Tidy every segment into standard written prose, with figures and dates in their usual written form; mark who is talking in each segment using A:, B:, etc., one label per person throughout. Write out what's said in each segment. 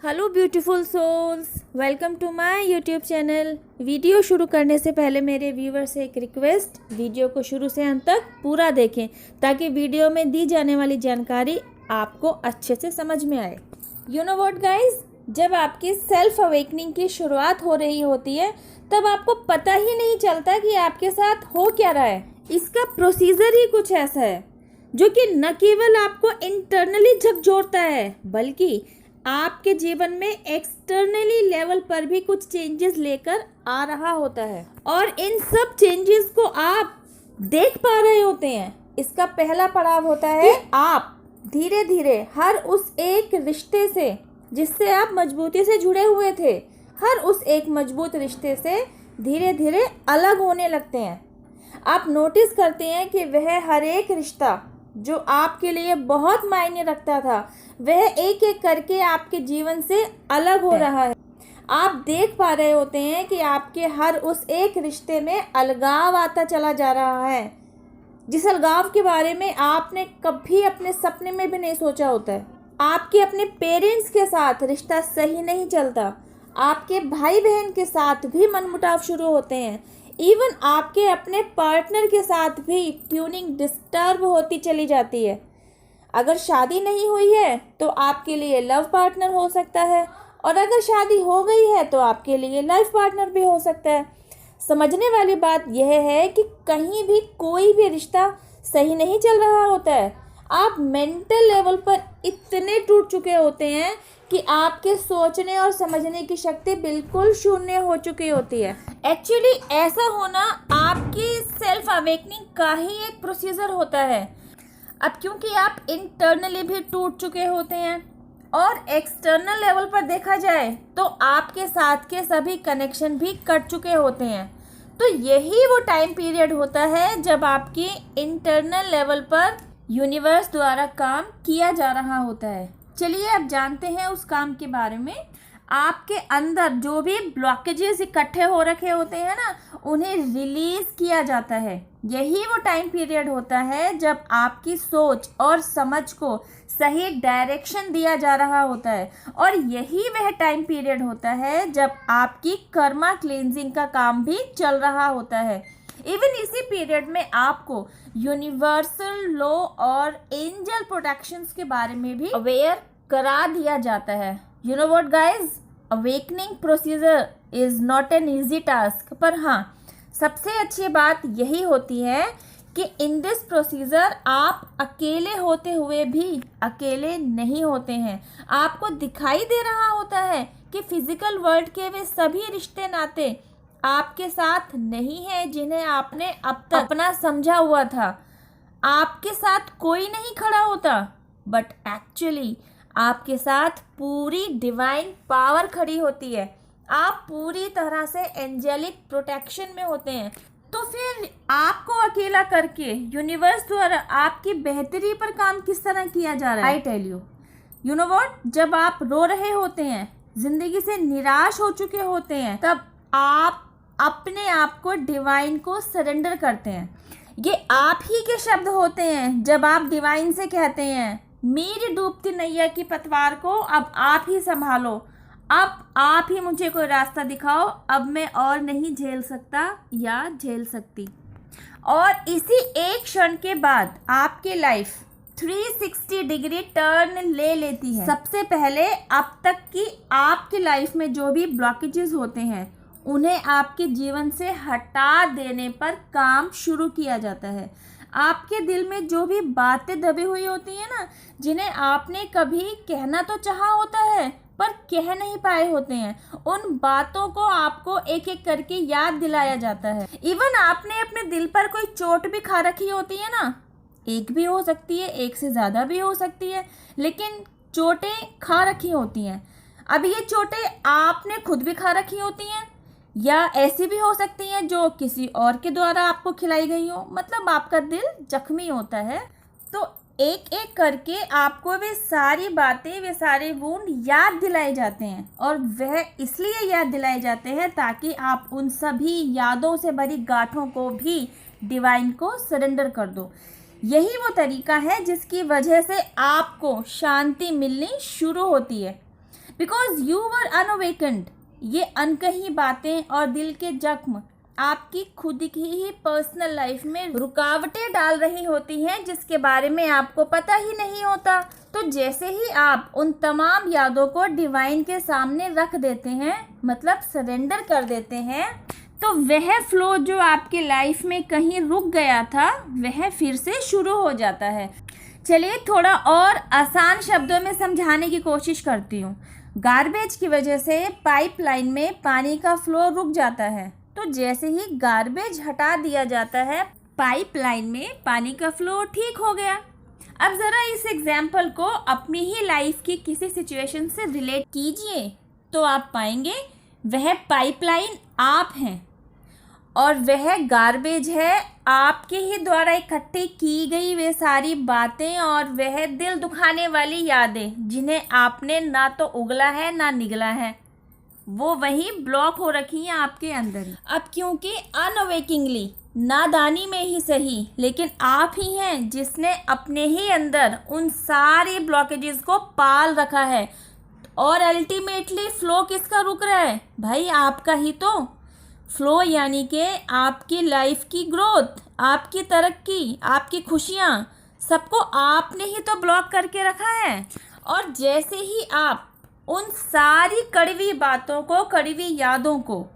A: Hello beautiful souls, welcome to my YouTube channel. Video शुरू करने से पहले मेरे व्यूवर से एक रिक्वेस्ट, वीडियो को शुरू से अंत तक पूरा देखें ताकि वीडियो में दी जाने वाली जानकारी आपको अच्छे से समझ में आए। यू नो व्हाट गाइज, जब आपकी सेल्फ अवेकनिंग की शुरुआत हो रही होती है तब आपको पता ही नहीं चलता कि आपके साथ हो क्या रहा है। इसका प्रोसीजर ही कुछ ऐसा है जो कि न केवल आपको इंटरनली झकझोरता है बल्कि आपके जीवन में एक्सटर्नली लेवल पर भी कुछ चेंजेस लेकर आ रहा होता है और इन सब चेंजेस को आप देख पा रहे होते हैं। इसका पहला पड़ाव होता है कि आप धीरे धीरे हर उस एक रिश्ते से जिससे आप मजबूती से जुड़े हुए थे, हर उस एक मजबूत रिश्ते से धीरे धीरे अलग होने लगते हैं। आप नोटिस करते हैं कि वह हर एक रिश्ता जो आपके लिए बहुत मायने रखता था वह एक एक करके आपके जीवन से अलग हो रहा है। आप देख पा रहे होते हैं कि आपके हर उस एक रिश्ते में अलगाव आता चला जा रहा है, जिस अलगाव के बारे में आपने कभी अपने सपने में भी नहीं सोचा होता है। आपके अपने पेरेंट्स के साथ रिश्ता सही नहीं चलता, आपके भाई बहन के साथ भी मनमुटाव शुरू होते हैं, इवन आपके अपने पार्टनर के साथ भी ट्यूनिंग डिस्टर्ब होती चली जाती है। अगर शादी नहीं हुई है तो आपके लिए लव पार्टनर हो सकता है और अगर शादी हो गई है तो आपके लिए लाइफ पार्टनर भी हो सकता है। समझने वाली बात यह है कि कहीं भी कोई भी रिश्ता सही नहीं चल रहा होता है। आप मेंटल लेवल पर इतने टूट चुके होते हैं कि आपके सोचने और समझने की शक्ति बिल्कुल शून्य हो चुकी होती है। एक्चुअली ऐसा होना आपकी सेल्फ अवेकनिंग का ही एक प्रोसीजर होता है। अब क्योंकि आप इंटरनली भी टूट चुके होते हैं और एक्सटर्नल लेवल पर देखा जाए तो आपके साथ के सभी कनेक्शन भी कट चुके होते हैं, तो यही वो टाइम पीरियड होता है जब आपकी इंटरनल लेवल पर यूनिवर्स द्वारा काम किया जा रहा होता है। चलिए अब जानते हैं उस काम के बारे में। आपके अंदर जो भी ब्लॉकेजेस इकट्ठे हो रखे होते हैं ना, उन्हें रिलीज किया जाता है। यही वो टाइम पीरियड होता है जब आपकी सोच और समझ को सही डायरेक्शन दिया जा रहा होता है और यही वह टाइम पीरियड होता है जब आपकी कर्मा क्लींजिंग का काम भी चल रहा होता है। इवन इसी पीरियड में आपको यूनिवर्सल लॉ और एंजल प्रोटेक्शंस के बारे में भी अवेयर करा दिया जाता है। You know what guys, awakening procedure is not an easy task, पर हाँ सबसे अच्छी बात यही होती है कि इन दिस प्रोसीजर आप अकेले होते हुए भी अकेले नहीं होते हैं। आपको दिखाई दे रहा होता है कि फिजिकल वर्ल्ड के वे सभी रिश्ते नाते आपके साथ नहीं है जिन्हें आपने अब तक अपना समझा हुआ था। आपके साथ कोई नहीं खड़ा होता, बट एक्चुअली आपके साथ पूरी डिवाइन पावर खड़ी होती है। आप पूरी तरह से एंजेलिक प्रोटेक्शन में होते हैं। तो फिर आपको अकेला करके यूनिवर्स द्वारा आपकी बेहतरी पर काम किस तरह किया जा रहा है? I tell you know what, जब आप रो रहे होते हैं, जिंदगी से निराश हो चुके होते हैं, तब आप अपने आप को डिवाइन को सरेंडर करते हैं। ये आप ही के शब्द होते हैं जब आप डिवाइन से कहते हैं, मेरी डूबती नैया की पतवार को अब आप ही संभालो, अब आप ही मुझे कोई रास्ता दिखाओ, अब मैं और नहीं झेल सकता या झेल सकती। और इसी एक क्षण के बाद आपकी लाइफ 360 डिग्री टर्न ले लेती है। सबसे पहले अब तक की आपकी लाइफ में जो भी ब्लॉकेजेस होते हैं उन्हें आपके जीवन से हटा देने पर काम शुरू किया जाता है। आपके दिल में जो भी बातें दबी हुई होती हैं ना, जिन्हें आपने कभी कहना तो चाहा होता है पर कह नहीं पाए होते हैं, उन बातों को आपको एक एक करके याद दिलाया जाता है। इवन आपने अपने दिल पर कोई चोट भी खा रखी होती है ना, एक भी हो सकती है, एक से ज़्यादा भी हो सकती है, लेकिन चोटें खा रखी होती हैं। अब ये चोटें आपने खुद भी खा रखी होती हैं या ऐसी भी हो सकती हैं जो किसी और के द्वारा आपको खिलाई गई हो, मतलब आपका दिल जख्मी होता है। तो एक एक करके आपको वे सारी बातें, वे सारे वुंड याद दिलाए जाते हैं और वह इसलिए याद दिलाए जाते हैं ताकि आप उन सभी यादों से भरी गांठों को भी डिवाइन को सरेंडर कर दो। यही वो तरीका है जिसकी वजह से आपको शांति मिलनी शुरू होती है। Because you were unawakened. ये अनकही बातें और दिल के जख्म आपकी खुद की ही पर्सनल लाइफ में रुकावटें डाल रही होती हैं, जिसके बारे में आपको पता ही नहीं होता। तो जैसे ही आप उन तमाम यादों को डिवाइन के सामने रख देते हैं, मतलब सरेंडर कर देते हैं, तो वह फ्लो जो आपकी लाइफ में कहीं रुक गया था वह फिर से शुरू हो जाता है। चलिए थोड़ा और आसान शब्दों में समझाने की कोशिश करती हूँ। गार्बेज की वजह से पाइपलाइन में पानी का फ्लो रुक जाता है, तो जैसे ही गार्बेज हटा दिया जाता है पाइपलाइन में पानी का फ्लो ठीक हो गया। अब ज़रा इस एग्जाम्पल को अपनी ही लाइफ की किसी सिचुएशन से रिलेट कीजिए तो आप पाएंगे वह पाइपलाइन आप हैं और वह गार्बेज है आपके ही द्वारा इकट्ठी की गई वे सारी बातें और वह दिल दुखाने वाली यादें जिन्हें आपने ना तो उगला है ना निगला है, वो वहीं ब्लॉक हो रखी हैं आपके अंदर। अब क्योंकि अनअवेकिंगली, नादानी में ही सही, लेकिन आप ही हैं जिसने अपने ही अंदर उन सारे ब्लॉकेजेस को पाल रखा है और अल्टीमेटली फ्लो किसका रुक रहा है भाई? आपका ही तो। फ्लो यानी कि आपकी लाइफ की ग्रोथ, आपकी तरक्की, आपकी खुशियाँ, सबको आपने ही तो ब्लॉक करके रखा है। और जैसे ही आप उन सारी कड़वी बातों को, कड़वी यादों को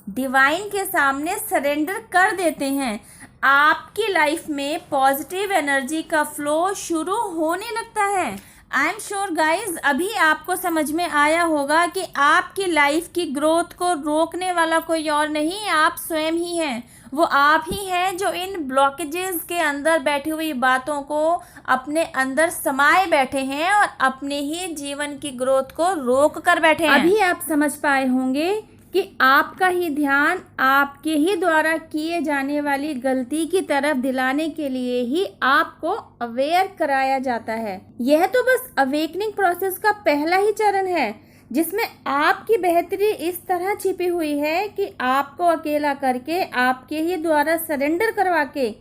A: डिवाइन के सामने सरेंडर कर देते हैं, आपकी लाइफ में पॉजिटिव एनर्जी का फ्लो शुरू होने लगता है। आई एम श्योर गाइज अभी आपको समझ में आया होगा कि आपकी लाइफ की ग्रोथ को रोकने वाला कोई और नहीं, आप स्वयं ही हैं। वो आप ही हैं जो इन ब्लॉकेजेस के अंदर बैठी हुई बातों को अपने अंदर समाये बैठे हैं और अपने ही जीवन की ग्रोथ को रोक कर बैठे हैं। अभी आप समझ पाए होंगे कि आपका ही ध्यान आपके ही द्वारा किए जाने वाली गलती की तरफ दिलाने के लिए ही आपको अवेयर कराया जाता है। यह तो बस अवेकनिंग प्रोसेस का पहला ही चरण है, जिसमें आपकी बेहतरी इस तरह छिपी हुई है कि आपको अकेला करके, आपके ही द्वारा सरेंडर करवा के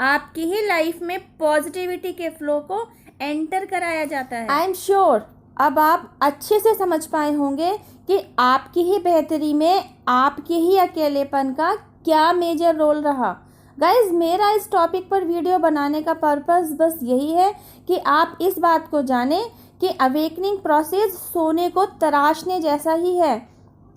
A: आपकी ही लाइफ में पॉजिटिविटी के फ्लो को एंटर कराया जाता है। आई एम श्योर अब आप अच्छे से समझ पाए होंगे कि आपकी ही बेहतरी में आपके ही अकेलेपन का क्या मेजर रोल रहा। गाइज मेरा इस टॉपिक पर वीडियो बनाने का पर्पस बस यही है कि आप इस बात को जानें कि अवेकनिंग प्रोसेस सोने को तराशने जैसा ही है।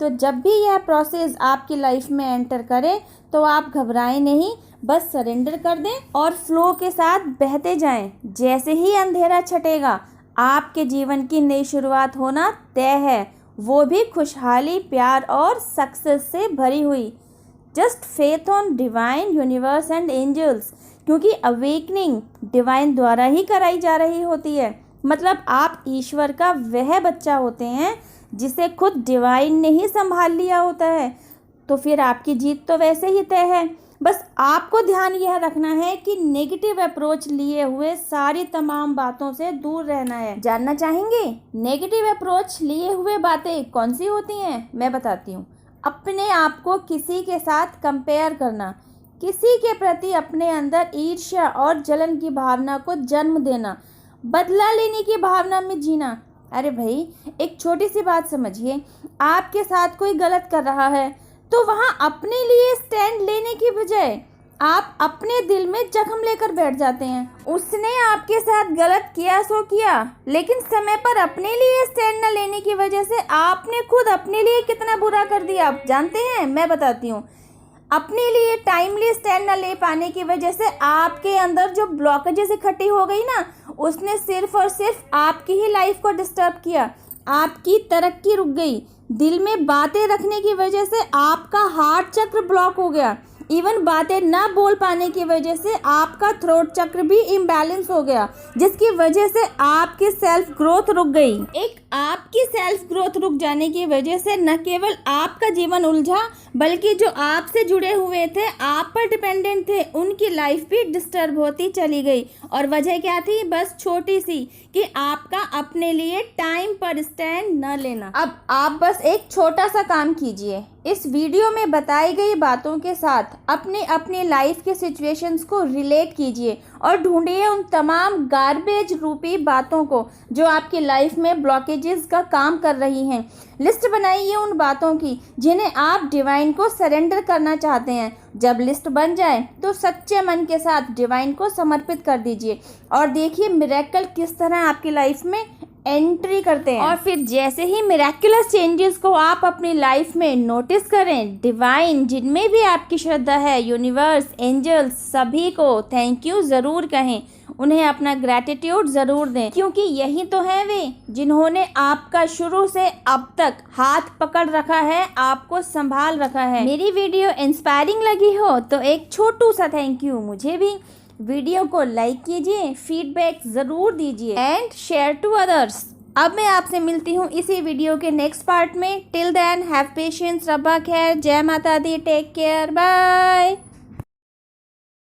A: तो जब भी यह प्रोसेस आपकी लाइफ में एंटर करे तो आप घबराएं नहीं, बस सरेंडर कर दें और फ्लो के साथ बहते जाएं। जैसे ही अंधेरा छटेगा आपके जीवन की नई शुरुआत होना तय है, वो भी खुशहाली, प्यार और सक्सेस से भरी हुई। Just faith on divine, universe and angels, क्योंकि अवेकनिंग डिवाइन द्वारा ही कराई जा रही होती है। मतलब आप ईश्वर का वह बच्चा होते हैं जिसे खुद डिवाइन ने ही संभाल लिया होता है। तो फिर आपकी जीत तो वैसे ही तय है। बस आपको ध्यान यह रखना है कि नेगेटिव अप्रोच लिए हुए सारी तमाम बातों से दूर रहना है। जानना चाहेंगे नेगेटिव अप्रोच लिए हुए बातें कौन सी होती हैं? मैं बताती हूँ। अपने आप को किसी के साथ कंपेयर करना, किसी के प्रति अपने अंदर ईर्ष्या और जलन की भावना को जन्म देना, बदला लेने की भावना में जीना। अरे भाई एक छोटी सी बात समझिए, आपके साथ कोई गलत कर रहा है तो वहाँ अपने लिए स्टैंड लेने की बजाय आप अपने दिल में जख्म लेकर बैठ जाते हैं। उसने आपके साथ गलत किया सो किया, लेकिन समय पर अपने लिए स्टैंड न लेने की वजह से आपने खुद अपने लिए कितना बुरा कर दिया आप जानते हैं? मैं बताती हूँ। अपने लिए टाइमली स्टैंड न ले पाने की वजह से आपके अंदर जो ब्लॉकेजेस इकट्ठी हो गई ना, उसने सिर्फ और सिर्फ आपकी ही लाइफ को डिस्टर्ब किया, आपकी तरक्की रुक गई। दिल में बातें रखने की वजह से आपका हार्ट चक्र ब्लॉक हो गया। इवन बातें ना बोल पाने की वजह से आपका थ्रोट चक्र भी इम्बैलेंस हो गया, जिसकी वजह से आपकी सेल्फ ग्रोथ रुक गई। एक आपकी सेल्फ ग्रोथ रुक जाने की वजह से न केवल आपका जीवन उलझा, बल्कि जो आपसे जुड़े हुए थे, आप पर डिपेंडेंट थे, उनकी लाइफ भी डिस्टर्ब होती चली गई। और वजह क्या थी? बस छोटी सी, कि आपका अपने लिए टाइम पर स्टैंड न लेना। अब आप बस एक छोटा सा काम कीजिए, इस वीडियो में बताई गई बातों के साथ अपने अपने लाइफ के सिचुएशंस को रिलेट कीजिए और ढूंढिए उन तमाम गार्बेज रूपी बातों को जो आपकी लाइफ में ब्लॉकेजेस का काम कर रही हैं। लिस्ट बनाइए उन बातों की जिन्हें आप डिवाइन को सरेंडर करना चाहते हैं। जब लिस्ट बन जाए तो सच्चे मन के साथ डिवाइन को समर्पित कर दीजिए और देखिए मिरेकल किस तरह आपकी लाइफ में एंट्री करते हैं। और फिर जैसे ही मिरेकुलस चेंजेस को आप अपनी लाइफ में नोटिस करें, डिवाइन जिनमें भी आपकी श्रद्धा है, यूनिवर्स, एंजल्स, सभी को थैंक यू ज़रूर कहें, उन्हें अपना ग्रैटिट्यूड ज़रूर दें, क्योंकि यही तो है वे जिन्होंने आपका शुरू से अब तक हाथ पकड़ रखा है, आपको संभाल रखा है। मेरी वीडियो इंस्पायरिंग लगी हो तो एक छोटू सा थैंक यू मुझे भी। वीडियो को लाइक कीजिए, फीडबैक ज़रूर दीजिए एंड शेयर टू अदर्स। अब मैं आपसे मिलती हूँ इसी वीडियो के नेक्स्ट पार्ट में। टिल देन हैव पेशेंस, रब्बा खैर, जय माता दी, टेक केयर, बाय।